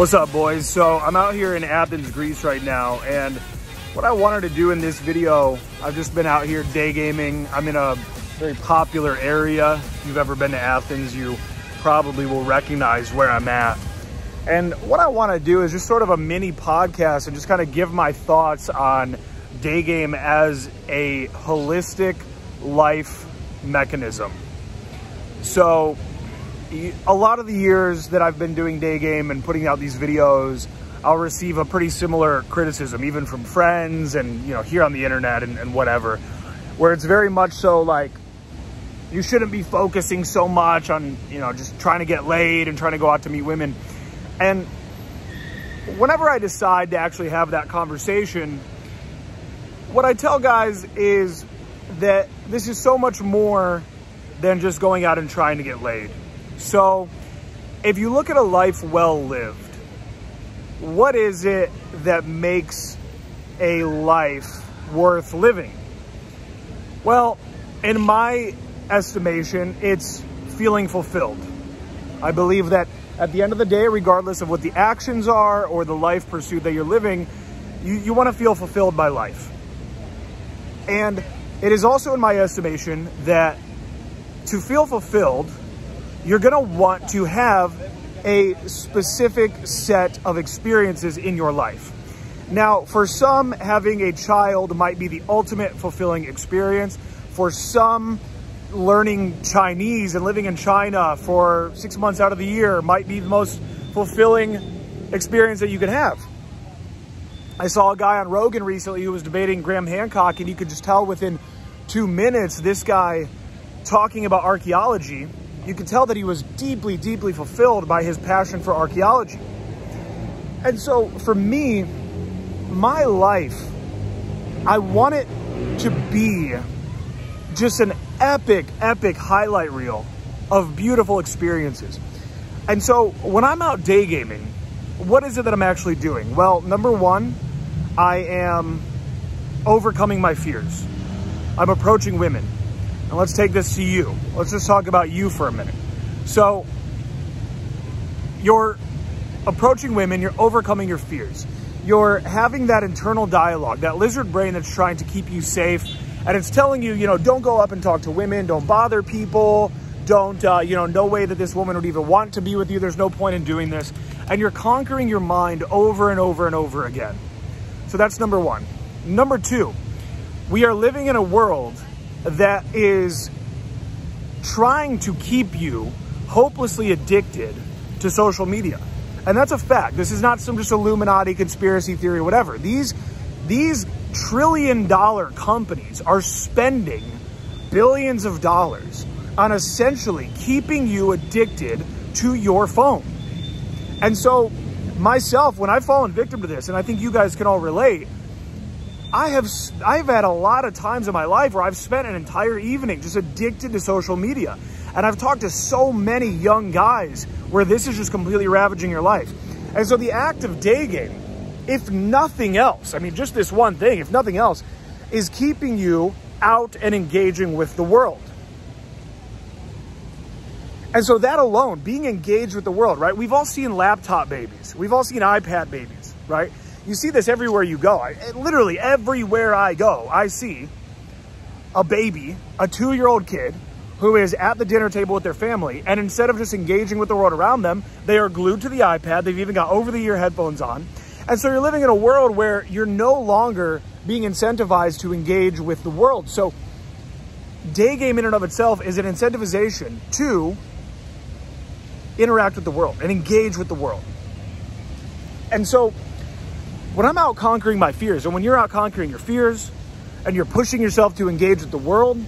What's up, boys? So I'm out here in Athens, Greece right now, and what I wanted to do in this video, I've just been out here day gaming. I'm in a very popular area. If you've ever been to Athens, you probably will recognize where I'm at. And what I want to do is just sort of a mini podcast and just kind of give my thoughts on day game as a holistic life mechanism. So a lot of the years that I've been doing day game and putting out these videos, I'll receive a pretty similar criticism, even from friends and, you know, here on the internet and whatever, where it's very much so like, you shouldn't be focusing so much on, you know, just trying to get laid and trying to go out to meet women. And whenever I decide to actually have that conversation, what I tell guys is that this is so much more than just going out and trying to get laid. So if you look at a life well lived, what is it that makes a life worth living? Well, in my estimation, it's feeling fulfilled. I believe that at the end of the day, regardless of what the actions are or the life pursuit that you're living, you want to feel fulfilled by life. And it is also in my estimation that to feel fulfilled, you're going to want to have a specific set of experiences in your life. Now, for some, having a child might be the ultimate fulfilling experience. For some, learning Chinese and living in China for 6 months out of the year might be the most fulfilling experience that you can have. I saw a guy on Rogan recently who was debating Graham Hancock, and you could just tell within 2 minutes, this guy talking about archaeology, you could tell that he was deeply, deeply fulfilled by his passion for archaeology. And so for me, my life, I want it to be just an epic, epic highlight reel of beautiful experiences. And so when I'm out day gaming, what is it that I'm actually doing? Well, number one, I am overcoming my fears. I'm approaching women. And let's take this to you. Let's just talk about you for a minute. So you're approaching women, you're overcoming your fears. You're having that internal dialogue, that lizard brain that's trying to keep you safe. And it's telling you, you know, don't go up and talk to women, don't bother people, don't, you know, no way that this woman would even want to be with you. There's no point in doing this. And you're conquering your mind over and over and over again. So that's number one. Number two, we are living in a world that is trying to keep you hopelessly addicted to social media. And that's a fact. This is not some just Illuminati conspiracy theory or whatever. These trillion-dollar companies are spending billions of dollars on essentially keeping you addicted to your phone. And so myself, when I've fallen victim to this, and I think you guys can all relate, I've had a lot of times in my life where I've spent an entire evening just addicted to social media. And I've talked to so many young guys where this is just completely ravaging your life. And so the act of day game, if nothing else, I mean, just this one thing, if nothing else, is keeping you out and engaging with the world. And so that alone, being engaged with the world, right? We've all seen laptop babies. We've all seen iPad babies, right? You see this everywhere you go. Literally everywhere I go, I see a baby, a 2-year-old kid who is at the dinner table with their family. And instead of just engaging with the world around them, they are glued to the iPad. They've even got over-the-ear headphones on. And so you're living in a world where you're no longer being incentivized to engage with the world. So day game in and of itself is an incentivization to interact with the world and engage with the world. And so when I'm out conquering my fears, and when you're out conquering your fears, and you're pushing yourself to engage with the world,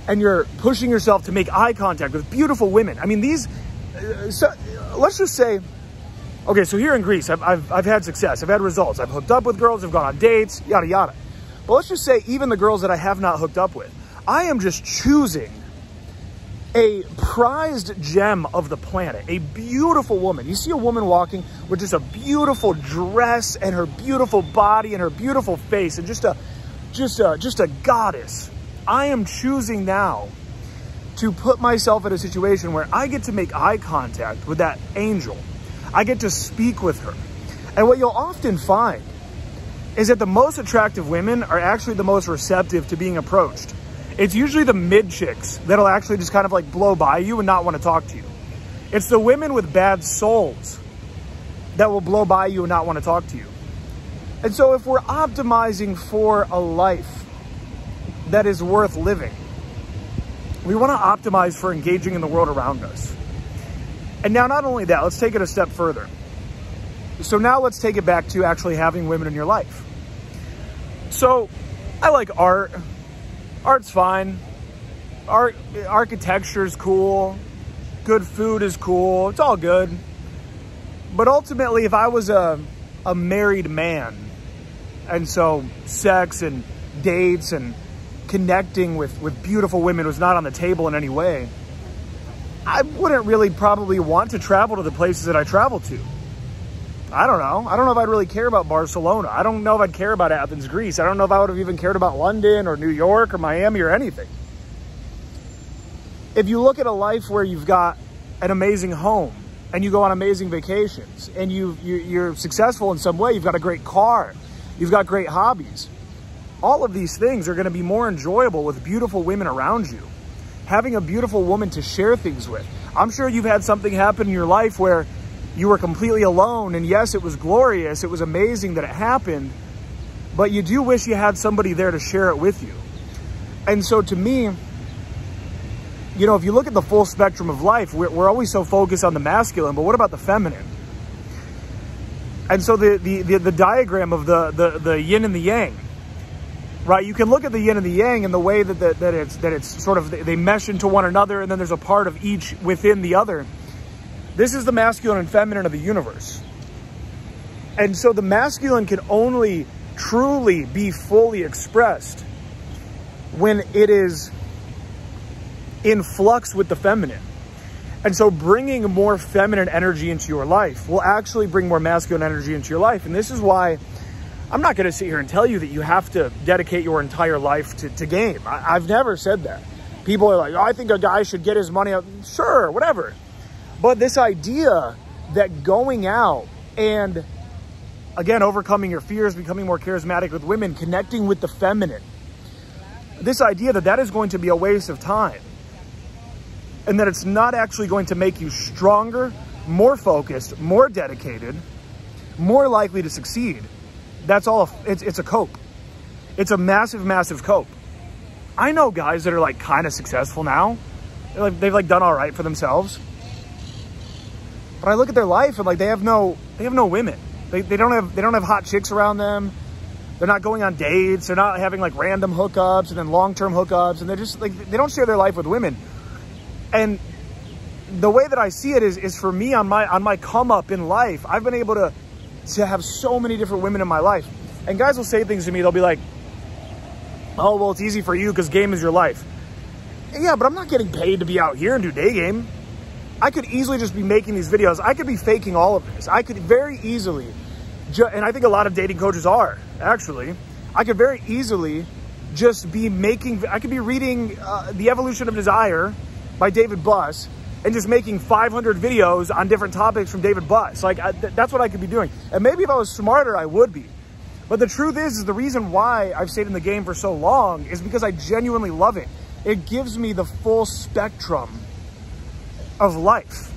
and you're pushing yourself to make eye contact with beautiful women. I mean, so let's just say, okay, so here in Greece, I've had success, I've had results, I've hooked up with girls, I've gone on dates, yada, yada. But let's just say even the girls that I have not hooked up with, I am just choosing a prized gem of the planet, a beautiful woman. You see a woman walking with just a beautiful dress and her beautiful body and her beautiful face and just a goddess. I am choosing now to put myself in a situation where I get to make eye contact with that angel. I get to speak with her. And what you'll often find is that the most attractive women are actually the most receptive to being approached. It's usually the mid chicks that'll actually just kind of like blow by you and not want to talk to you. It's the women with bad souls that will blow by you and not want to talk to you. And so if we're optimizing for a life that is worth living, we want to optimize for engaging in the world around us. And now, not only that, let's take it a step further. So now let's take it back to actually having women in your life. So I like art. Art's fine. Architecture's cool. Good food is cool. It's all good. But ultimately, if I was a married man, and so sex and dates and connecting with beautiful women was not on the table in any way, I wouldn't really probably want to travel to the places that I travel to. I don't know. I don't know if I'd really care about Barcelona. I don't know if I'd care about Athens, Greece. I don't know if I would have even cared about London or New York or Miami or anything. If you look at a life where you've got an amazing home and you go on amazing vacations and you're successful in some way, you've got a great car, you've got great hobbies, all of these things are going to be more enjoyable with beautiful women around you. Having a beautiful woman to share things with. I'm sure you've had something happen in your life where you were completely alone, and yes, it was glorious, it was amazing that it happened, but you do wish you had somebody there to share it with you. And so to me, you know, if you look at the full spectrum of life, we're always so focused on the masculine, but what about the feminine? And so the diagram of the yin and the yang, right? You can look at the yin and the yang and the way that it's sort of, they mesh into one another, and then there's a part of each within the other. This is the masculine and feminine of the universe. And so the masculine can only truly be fully expressed when it is in flux with the feminine. And so bringing more feminine energy into your life will actually bring more masculine energy into your life. And this is why I'm not going to sit here and tell you that you have to dedicate your entire life to game. I've never said that. People are like, oh, I think a guy should get his money out. Sure, whatever. But this idea that going out and, again, overcoming your fears, becoming more charismatic with women, connecting with the feminine, this idea that that is going to be a waste of time and that it's not actually going to make you stronger, more focused, more dedicated, more likely to succeed, that's all, it's a cope. It's a massive, massive cope. I know guys that are like kind of successful now. They've like done all right for themselves. But I look at their life and like they have no women. They don't have hot chicks around them. They're not going on dates. They're not having like random hookups and then long-term hookups, and they're just like, they don't share their life with women. And the way that I see it is for me on my come up in life, I've been able to have so many different women in my life. And guys will say things to me, they'll be like, oh, well, it's easy for you because game is your life. Yeah, but I'm not getting paid to be out here and do day game. I could easily just be making these videos. I could be faking all of this. I could very easily, and I think a lot of dating coaches are, actually. I could very easily just be I could be reading The Evolution of Desire by David Buss and just making 500 videos on different topics from David Buss. Like, that's what I could be doing. And maybe if I was smarter, I would be. But the truth is the reason why I've stayed in the game for so long is because I genuinely love it. It gives me the full spectrum of life.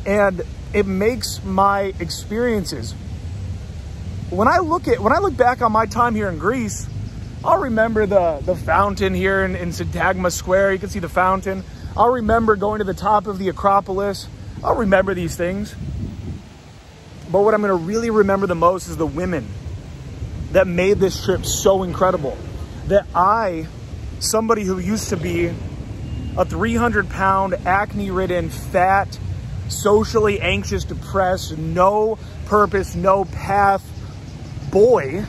And it makes my experiences, when I look back on my time here in Greece, I'll remember the fountain here in Syntagma Square. You can see the fountain. I'll remember going to the top of the Acropolis. I'll remember these things. But what I'm going to really remember the most is the women that made this trip so incredible. That somebody who used to be a 300-pound, acne-ridden, fat, socially anxious, depressed, no purpose, no path boy,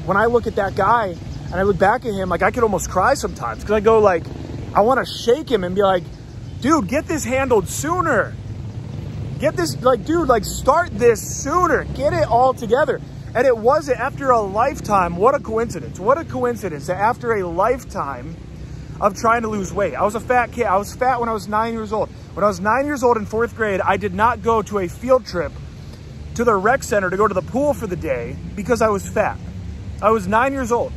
when I look at that guy and I look back at him, like I could almost cry sometimes because I go like, I want to shake him and be like, dude, get this handled sooner. Get this, like, dude, like start this sooner. Get it all together. And it wasn't after a lifetime. What a coincidence. What a coincidence that after a lifetime of trying to lose weight. I was a fat kid. I was fat when I was 9 years old. When I was 9 years old in 4th grade, I did not go to a field trip to the rec center to go to the pool for the day because I was fat. I was 9 years old.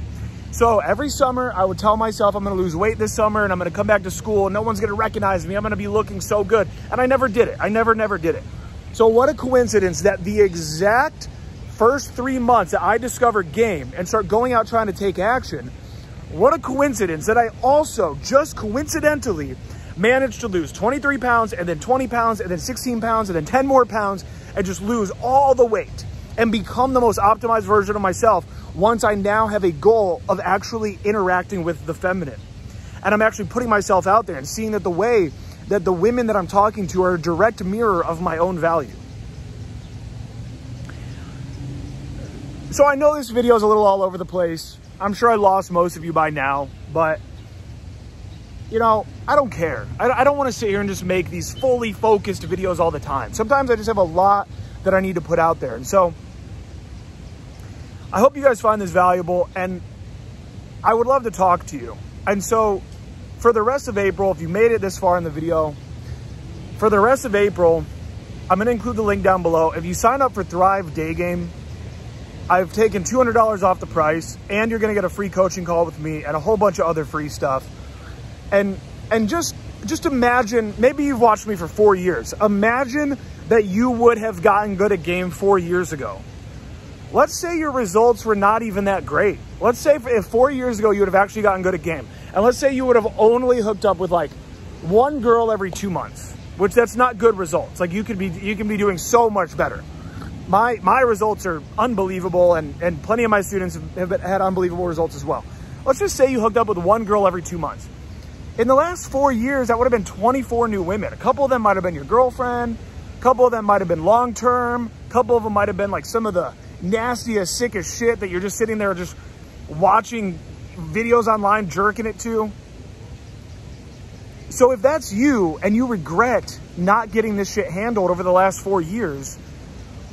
So every summer I would tell myself I'm gonna lose weight this summer and I'm gonna come back to school and no one's gonna recognize me. I'm gonna be looking so good. And I never did it. I never did it. So what a coincidence that the exact first 3 months that I discovered game and start going out trying to take action, what a coincidence that I also just coincidentally managed to lose 23 pounds and then 20 pounds and then 16 pounds and then 10 more pounds and just lose all the weight and become the most optimized version of myself once I now have a goal of actually interacting with the feminine. And I'm actually putting myself out there and seeing that the way that the women that I'm talking to are a direct mirror of my own value. So I know this video is a little all over the place. I'm sure I lost most of you by now, but you know, I don't care. I don't want to sit here and just make these fully focused videos all the time. Sometimes I just have a lot that I need to put out there. And so I hope you guys find this valuable and I would love to talk to you. And so for the rest of April, if you made it this far in the video, for the rest of April, I'm going to include the link down below. If you sign up for Thrive Daygame, I've taken $200 off the price and you're going to get a free coaching call with me and a whole bunch of other free stuff. And just imagine, maybe you've watched me for 4 years. Imagine that you would have gotten good at game 4 years ago. Let's say your results were not even that great. Let's say if 4 years ago you would have actually gotten good at game. And let's say you would have only hooked up with like one girl every 2 months, which that's not good results. Like you can be doing so much better. My results are unbelievable and plenty of my students have had unbelievable results as well. Let's just say you hooked up with one girl every 2 months. In the last 4 years, that would have been 24 new women. A couple of them might have been your girlfriend. A couple of them might have been long-term. A couple of them might have been like some of the nastiest, sickest shit that you're just sitting there just watching videos online, jerking it to. So if that's you and you regret not getting this shit handled over the last 4 years,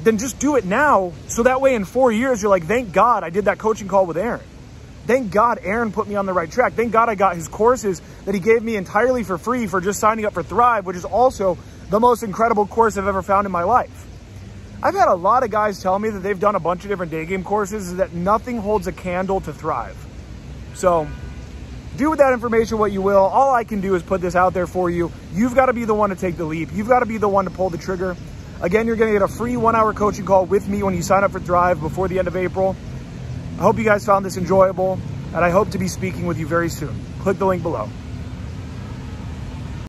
then just do it now. So that way in 4 years, you're like, thank God I did that coaching call with Aaron. Thank God Aaron put me on the right track. Thank God I got his courses that he gave me entirely for free for just signing up for Thrive, which is also the most incredible course I've ever found in my life. I've had a lot of guys tell me that they've done a bunch of different Daygame courses, that nothing holds a candle to Thrive. So do with that information what you will. All I can do is put this out there for you. You've got to be the one to take the leap. You've got to be the one to pull the trigger. Again, you're going to get a free 1-hour coaching call with me when you sign up for Thrive before the end of April. I hope you guys found this enjoyable, and I hope to be speaking with you very soon. Click the link below.